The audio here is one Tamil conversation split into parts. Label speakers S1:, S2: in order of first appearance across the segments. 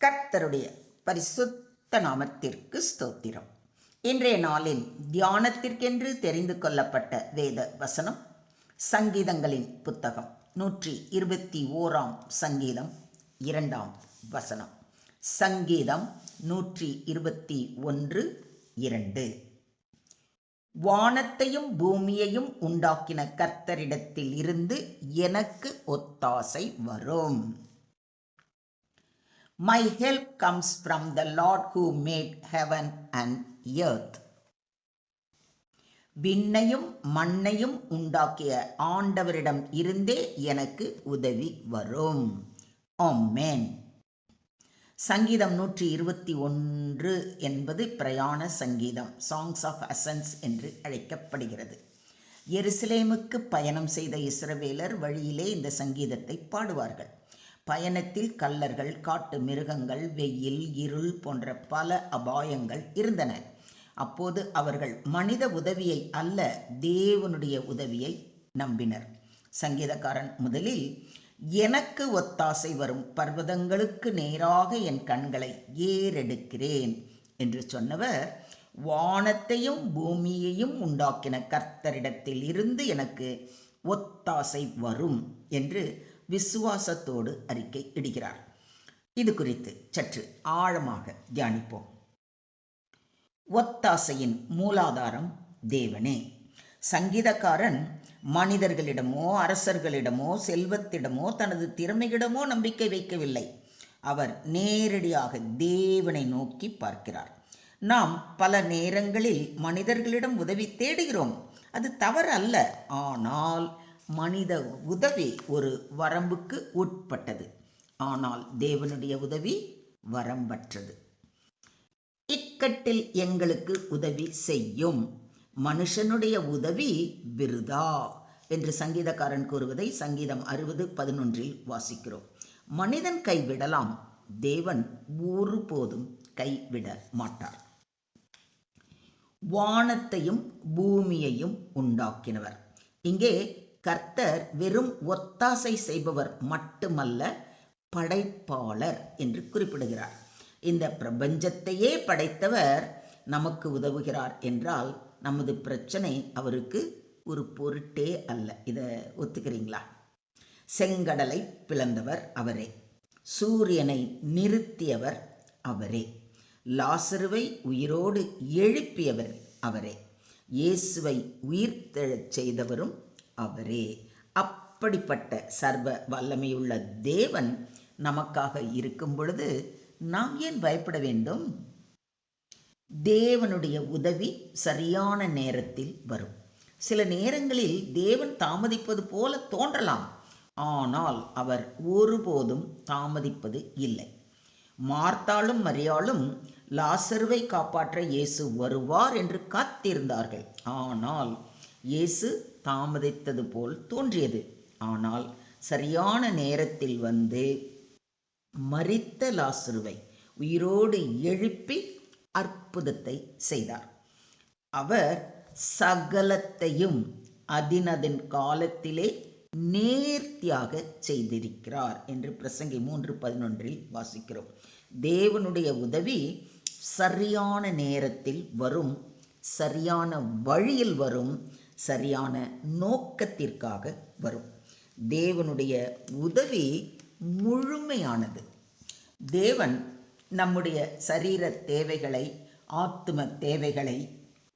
S1: கர்த்தருடைய பரிசுத்த நாமத்திற்கு ஸ்தோத்திரம். இன்றைய நாளின் தியானத்திற்கென்று தெரிந்து கொள்ளப்பட்ட வேத வசனம் சங்கீதங்களின் புத்தகம் 121 சங்கீதம் 2 வசனம். சங்கீதம் 121 2. வானத்தையும் பூமியையும் உண்டாக்கின கர்த்தரிடத்தில் இருந்து எனக்கு ஒத்தாசை வரும். My help comes from the Lord who made heaven and earth. விண்ணையும் மண்ணையும் உண்டாக்கிய ஆண்டவரிடம் இருந்தே எனக்கு உதவி வரும். ஆமென். சங்கீதம் 121 என்பது பிரயாண சங்கீதம், சாங்ஸ் ஆஃப் அசன்ஸ் என்று அழைக்கப்படுகிறது. எருசலேமுக்கு பயணம் செய்த இஸ்ரவேலர் வழியிலே இந்த சங்கீதத்தை பாடுவார்கள். பயணத்தில் கள்ளர்கள், காட்டு மிருகங்கள், வெயில், இருள் போன்ற பல அபாயங்கள் இருந்தன. அப்போது அவர்கள் மனித உதவியை அல்ல, தேவனுடைய உதவியை நம்பினர். சங்கீதக்காரன் முதலில் எனக்கு ஒத்தாசை வரும் பர்வதங்களுக்கு நேராக என் கண்களை ஏறெடுக்கிறேன் என்று சொன்னவர், வானத்தையும் பூமியையும் உண்டாக்கின கர்த்தரிடத்தில் இருந்து எனக்கு ஒத்தாசை வரும் என்று விசுவாசத்தோடு அறிக்கை இடுகிறார். இது குறித்து சற்று ஆழமாக தியானிப்போம். ஒத்தாசையின் மூலாதாரம் தேவனே. சங்கீதக்காரன் மனிதர்களிடமோ அரசர்களிடமோ செல்வத்திடமோ தனது திறமையிடமோ நம்பிக்கை வைக்கவில்லை. அவர் நேரடியாக தேவனை நோக்கி பார்க்கிறார். நாம் பல நேரங்களில் மனிதர்களிடம் உதவி தேடுகிறோம். அது தவறு அல்ல. ஆனால் மனித உதவி ஒரு வரம்புக்கு உட்பட்டது. ஆனால் தேவனுடைய உதவி வரம்பற்றது. இக்கட்டில் எங்களுக்கு உதவி செய்யும், மனுஷனுடைய உதவி விருதா என்று சங்கீதக்காரன் கூறுவதை சங்கீதம் 60:11 வாசிக்கிறோம். மனிதன் கைவிடலாம், தேவன் ஒருபோதும் கைவிட மாட்டார். வானத்தையும் பூமியையும் உண்டாக்கினவர். இங்கே கர்த்தர் வெறும் ஒத்தாசை செய்பவர் மட்டுமல்ல, படைப்பாளர் என்று குறிப்பிடுகிறார். இந்த பிரபஞ்சத்தையே படைத்தவர் நமக்கு உதவுகிறார் என்றால் நமது பிரச்சனை அவருக்கு ஒரு பொருட்டே அல்ல. இதை ஒத்துக்கிறீங்களா? செங்கடலை பிளந்தவர் அவரே, சூரியனை நிறுத்தியவர் அவரே, லாசருவை உயிரோடு எழுப்பியவர் அவரே, இயேசுவை உயிர்த்தெழச் செய்தவரும் அவரே. அப்படிப்பட்ட சர்வ வல்லமையுள்ள தேவன் நமக்காக இருக்கும் பொழுது நாம் ஏன் பயப்பட வேண்டும்? தேவனுடைய உதவி சரியான நேரத்தில் வரும். சில நேரங்களில் தேவன் தாமதிப்பது போல தோன்றலாம், ஆனால் அவர் ஒருபோதும் தாமதிப்பது இல்லை. மார்த்தாளும் மரியாளும் லாசருவை காப்பாற்ற இயேசு வருவார் என்று காத்திருந்தார்கள். ஆனால் இயேசு தாமதித்தது போல் தோன்றியது. ஆனால் சரியான நேரத்தில் வந்து மரித்த லாசருவை உயிரோடு எழுப்பி அற்புதத்தை செய்தார். அவர் சகலத்தையும் அதினதின் காலத்திலே நேர்த்தியாக செய்திருக்கிறார் என்று பிரசங்கி 3:11 வாசிக்கிறோம். தேவனுடைய உதவி சரியான நேரத்தில் வரும், சரியான வழியில் வரும், சரியான நோக்கத்திற்காக வரும். தேவனுடைய உதவி முழுமையானது. தேவன் நம்முடைய சரீர தேவைகளை, ஆத்தும தேவைகளை,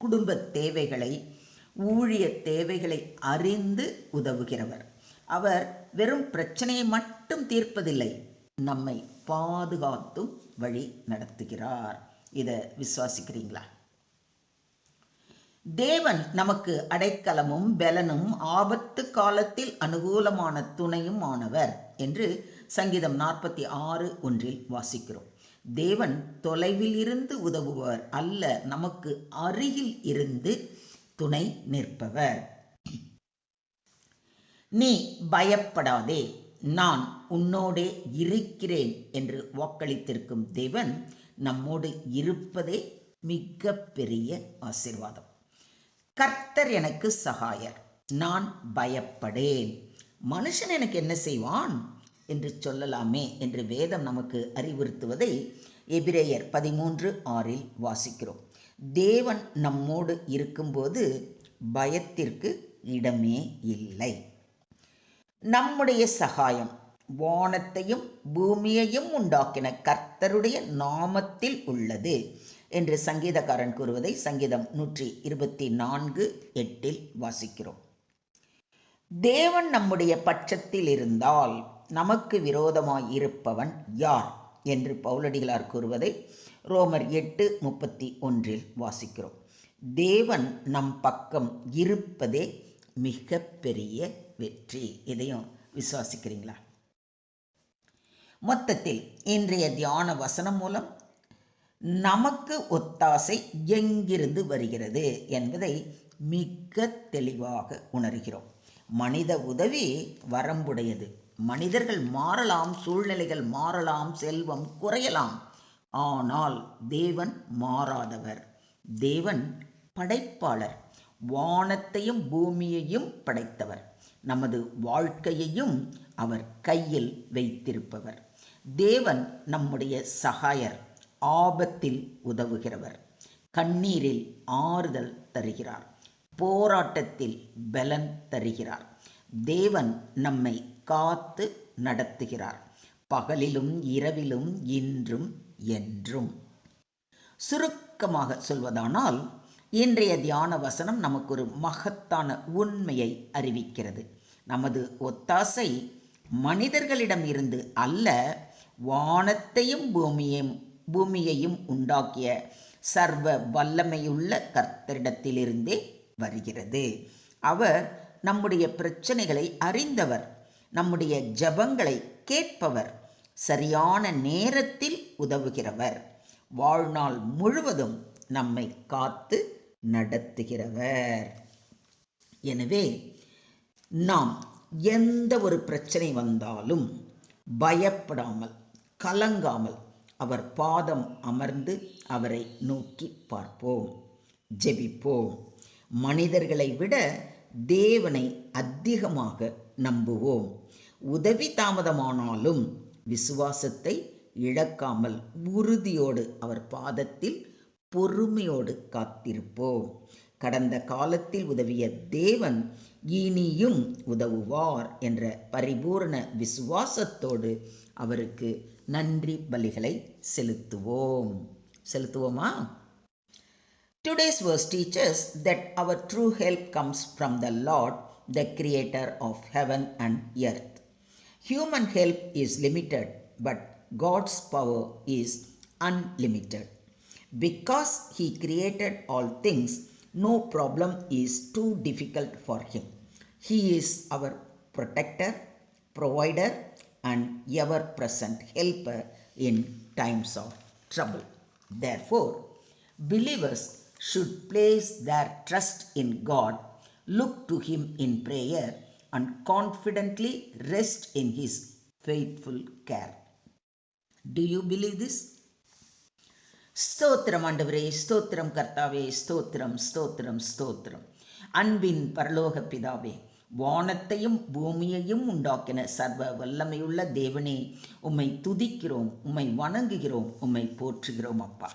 S1: குடும்ப தேவைகளை, ஊழிய தேவைகளை அறிந்து உதவுகிறவர். அவர் வெறும் பிரச்சனையை மட்டும் தீர்ப்பதில்லை, நம்மை பாதுகாத்தும் வழி நடத்துகிறார். இதை விசுவாசிக்கிறீங்களா? தேவன் நமக்கு அடைக்கலமும் பலனும் ஆபத்து காலத்தில் அனுகூலமான துணையும் ஆனவர் என்று சங்கீதம் 46:1 வாசிக்கிறோம். தேவன் தொலைவில் இருந்து உதவுபவர் அல்ல, நமக்கு அருகில் இருந்து துணை நிற்பவர். நீ பயப்படாதே, நான் உன்னோடே இருக்கிறேன் என்று வாக்களித்திருக்கும் தேவன் நம்மோடு இருப்பதே மிக பெரிய ஆசீர்வாதம். கர்த்தர் எனக்கு சகாயர், நான் பயப்படேன். மனுஷன் எனக்கு என்ன செய்வான்? என்று சொல்லலாமே என்று வேதம் நமக்கு அறிவுறுத்துவதை எபிரேயர் 13:6 வாசிக்கிறோம். தேவன் நம்மோடு இருக்கும்போது பயத்திற்கு இடமே இல்லை. நம்முடைய சகாயம் வானத்தையும் பூமியையும் உண்டாக்கின கர்த்தருடைய நாமத்தில் உள்ளது என்று சங்கீதக்காரன் கூறுவதை சங்கீதம் 124:8 வாசிக்கிறோம். தேவன் நம்முடைய பட்சத்தில் இருந்தால் நமக்கு விரோதமாய் இருப்பவன் யார் என்று பவுலடிகளார் கூறுவதை ரோமர் 8:31 வாசிக்கிறோம். தேவன் நம் பக்கம் இருப்பதே மிக பெரிய வெற்றி. இதையும் விசுவாசிக்கிறீங்களா? மொத்தத்தில் இன்றைய தியான வசனம் மூலம் நமக்கு ஒத்தாசை எங்கிருந்து வருகிறது என்பதை மிக தெளிவாக உணர்கிறோம். மனித உதவி வரம்புடையது. மனிதர்கள் மாறலாம், சூழ்நிலைகள் மாறலாம், செல்வம் குறையலாம். ஆனால் தேவன் மாறாதவர். தேவன் படைப்பாளர். வானத்தையும் பூமியையும் படைத்தவர். நமது வாழ்க்கையையும் அவர் கையில் வைத்திருப்பவர். தேவன் நம்முடைய சகாயர். ஆபத்தில் உதவுகிறவர். கண்ணீரில் ஆறுதல் தருகிறார். போராட்டத்தில் பலன் தருகிறார். தேவன் நம்மை காத்து நடத்துகிறார். பகலிலும் இரவிலும் இன்றும் என்றும். சுருக்கமாக சொல்வதானால் இன்றைய தியான வசனம் நமக்கு ஒரு மகத்தான உண்மையை அறிவிக்கிறது. நமது ஒத்தாசை மனிதர்களிடம் இருந்து அல்ல, வானத்தையும் பூமியையும் உண்டாக்கிய சர்வ வல்லமையுள்ள கர்த்தரிடத்திலிருந்தே வருகிறது. அவர் நம்முடைய பிரச்சனைகளை அறிந்தவர், நம்முடைய ஜெபங்களை கேட்பவர், சரியான நேரத்தில் உதவுகிறவர், வாழ்நாள் முழுவதும் நம்மை காத்து நடத்துகிறவர். எனவே நாம் எந்த ஒரு பிரச்சனை வந்தாலும் பயப்படாமல் கலங்காமல் அவர் பாதம் அமர்ந்து அவரை நோக்கி பார்ப்போம், ஜெபிப்போம். மனிதர்களை விட தேவனை அதிகமாக நம்புவோம். உதவி தாமதமானாலும் விசுவாசத்தை இழக்காமல் உறுதியோடு அவர் பாதத்தில் பொறுமையோடு காத்திருப்போம். கடந்த காலத்தில் உதவிய தேவன் இனியும் உதவுவார் என்ற பரிபூர்ண விசுவாசத்தோடு அவருக்கு நன்றி பலிகளை செலுத்துவோமா? Today's verse teaches that our true help comes from the Lord, the creator of heaven and earth. Human help is limited, but God's power is unlimited. Because he created all things, no problem is too difficult for him. He is our protector, provider, and ever-present helper in times of trouble. Therefore, believers should place their trust in God, look to him in prayer, and confidently rest in his faithful care. Do you believe this? ஸ்தோத்திரம் ஆண்டவரே, ஸ்தோத்திரம் கர்த்தாவே, ஸ்தோத்திரம் ஸ்தோத்திரம் ஸ்தோத்திரம். அன்பின் பரலோக பிதாவே, வானத்தையும் பூமியையும் உண்டாக்கின சர்வ வல்லமையுள்ள தேவனே, உம்மை துதிக்கிறோம், உம்மை வணங்குகிறோம், உம்மை போற்றுகிறோம் அப்பா.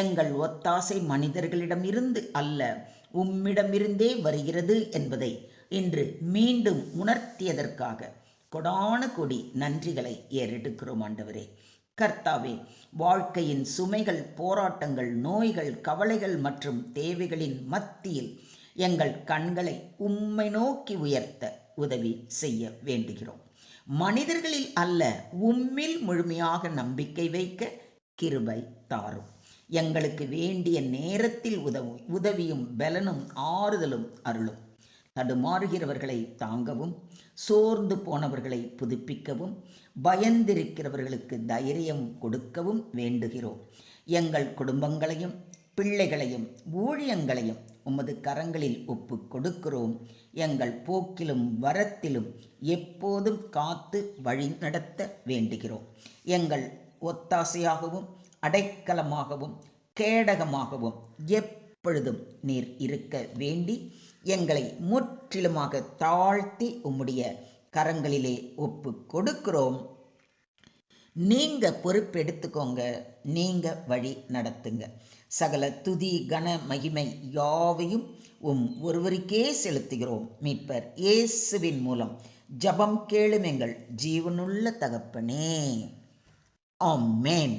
S1: எங்கள் ஒத்தாசை மனிதர்களிடமிருந்து அல்ல, உம்மிடமிருந்தே வருகிறது என்பதை இன்று மீண்டும் உணர்த்தியதற்காக கொடான கொடி நன்றிகளை ஏறெடுக்கிறோம் ஆண்டவரே. கர்த்தாவே, வாழ்க்கையின் சுமைகள், போராட்டங்கள், நோய்கள், கவலைகள் மற்றும் தேவைகளின் மத்தியில் எங்கள் கண்களை உம்மை நோக்கி உயர்த்த உதவி செய்ய வேண்டுகிறோம். மனிதர்களில் அல்ல, உம்மில் முழுமையாக நம்பிக்கை வைக்க கிருபை தாரும். எங்களுக்கு வேண்டிய நேரத்தில் உதவியும் பலனும் ஆறுதலும் அருளும். தடுமாறுகிறவர்களை தாங்கவும், சோர்ந்து போனவர்களை புதுப்பிக்கவும், பயந்திருக்கிறவர்களுக்கு தைரியம் கொடுக்கவும் வேண்டுகிறோம். எங்கள் குடும்பங்களையும் பிள்ளைகளையும் ஊழியங்களையும் உமது கரங்களில் ஒப்பு கொடுக்கிறோம். எங்கள் போக்கிலும் வரத்திலும் எப்போதும் காத்து வழி நடத்த வேண்டுகிறோம். எங்கள் ஒத்தாசையாகவும் அடைக்கலமாகவும் கேடகமாகவும் எப்பொழுதும் நீர் இருக்க வேண்டி எங்களை முற்றிலுமாக தாழ்த்தி உம்முடைய கரங்களிலே ஒப்பு கொடுக்கிறோம். நீங்க பொறுப்பெடுத்துக்கோங்க, நீங்க வழி நடத்துங்க. சகல துதி கன மகிமை யாவையும் ஒருவருக்கே செலுத்துகிறோம். மீட்பர் இயேசுவின் மூலம் ஜபம் கேளும் எங்கள் ஜீவனுள்ள தகப்பனே. ஆமென்.